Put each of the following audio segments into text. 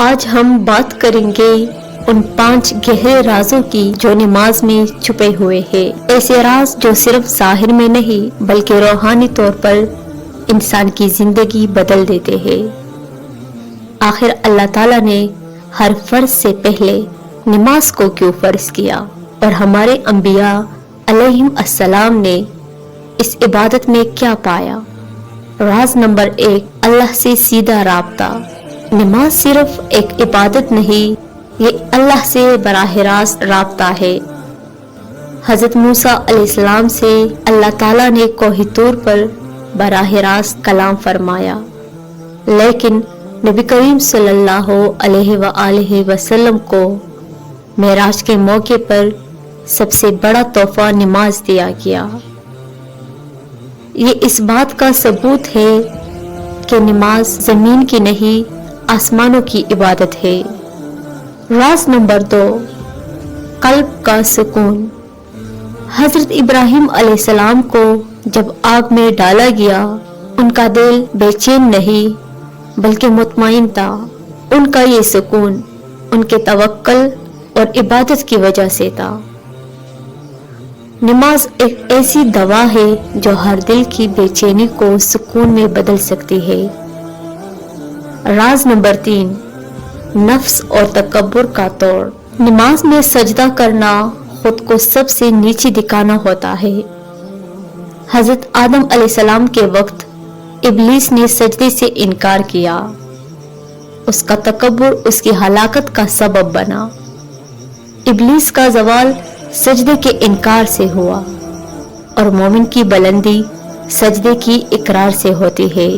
آج ہم بات کریں گے ان 5 گہرے رازوں کی جو نماز میں چھپے ہوئے ہیں، ایسے راز جو صرف ظاہر میں نہیں بلکہ روحانی طور پر انسان کی زندگی بدل دیتے ہیں۔ آخر اللہ تعالیٰ نے ہر فرض سے پہلے نماز کو کیوں فرض کیا اور ہمارے انبیاء علیہم السلام نے اس عبادت میں کیا پایا؟ راز نمبر 1، اللہ سے سیدھا رابطہ۔ نماز صرف ایک عبادت نہیں، یہ اللہ سے براہ راست رابطہ ہے۔ حضرت موسیٰ علیہ السلام سے اللہ تعالیٰ نے کوہ طور پر براہ راست کلام فرمایا، لیکن نبی کریم صلی اللہ علیہ وآلہ وسلم کو معراج کے موقع پر سب سے بڑا تحفہ نماز دیا گیا۔ یہ اس بات کا ثبوت ہے کہ نماز زمین کی نہیں آسمانوں کی عبادت ہے۔ راز نمبر 2، قلب کا سکون۔ حضرت ابراہیم علیہ السلام کو جب آگ میں ڈالا گیا، ان کا دل بے چین نہیں بلکہ مطمئن تھا۔ ان کا یہ سکون ان کے توکل اور عبادت کی وجہ سے تھا۔ نماز ایک ایسی دوا ہے جو ہر دل کی بے چینی کو سکون میں بدل سکتی ہے۔ راز نمبر 3، نفس اور تکبر کا توڑ۔ نماز میں سجدہ کرنا خود کو سب سے نیچے دکھانا ہوتا ہے۔ حضرت آدم علیہ السلام کے وقت ابلیس نے سجدے سے انکار کیا، اس کا تکبر اس کی ہلاکت کا سبب بنا۔ ابلیس کا زوال سجدے کے انکار سے ہوا اور مومن کی بلندی سجدے کی اقرار سے ہوتی ہے۔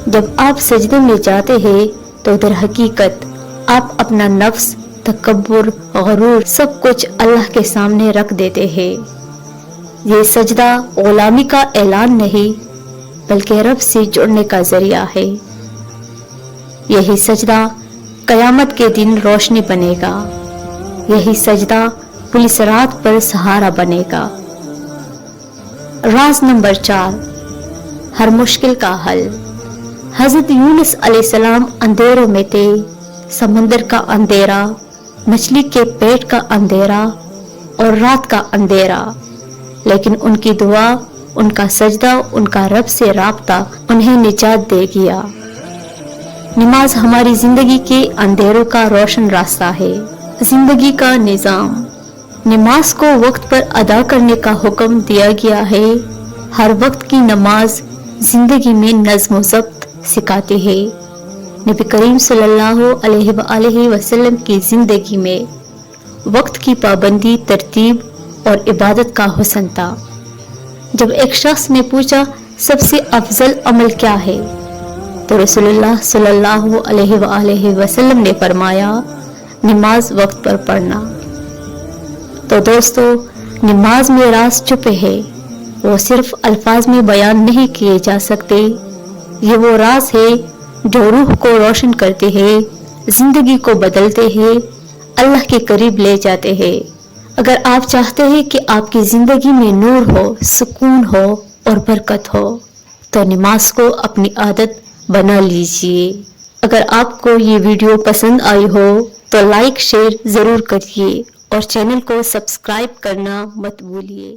جب آپ سجدے میں جاتے ہیں تو در حقیقت آپ اپنا نفس، تکبر، غرور سب کچھ اللہ کے سامنے رکھ دیتے ہیں۔ یہ سجدہ غلامی کا اعلان نہیں بلکہ رب سے جڑنے کا ذریعہ ہے۔ یہی سجدہ قیامت کے دن روشنی بنے گا، یہی سجدہ پولیس رات پر سہارا بنے گا۔ راز نمبر 4، ہر مشکل کا حل۔ حضرت یونس علیہ السلام اندھیروں میں تھے، سمندر کا اندھیرا، مچھلی کے پیٹ کا اندھیرا اور رات کا اندھیرا، لیکن ان کی دعا، ان کا سجدہ، ان کا رب سے رابطہ انہیں نجات دے گیا۔ نماز ہماری زندگی کے اندھیروں کا روشن راستہ ہے۔ زندگی کا نظام۔ نماز کو وقت پر ادا کرنے کا حکم دیا گیا ہے۔ ہر وقت کی نماز زندگی میں نظم و ضبط سکھاتی ہے۔ نبی کریم صلی اللہ علیہ وآلہ وسلم کی زندگی میں وقت کی پابندی، ترتیب اور عبادت کا حسن تھا۔ جب ایک شخص نے پوچھا سب سے افضل عمل کیا ہے تو رسول اللہ صلی اللہ علیہ وآلہ وسلم نے فرمایا، نماز وقت پر پڑھنا۔ تو دوستو، نماز میں راز چھپے ہیں، وہ صرف الفاظ میں بیان نہیں کیے جا سکتے۔ یہ وہ راز ہے جو روح کو روشن کرتے ہیں، زندگی کو بدلتے ہیں، اللہ کے قریب لے جاتے ہیں۔ اگر آپ چاہتے ہیں کہ آپ کی زندگی میں نور ہو، سکون ہو اور برکت ہو تو نماز کو اپنی عادت بنا لیجئے۔ اگر آپ کو یہ ویڈیو پسند آئی ہو تو لائک شیئر ضرور کریے اور چینل کو سبسکرائب کرنا مت بھولیے۔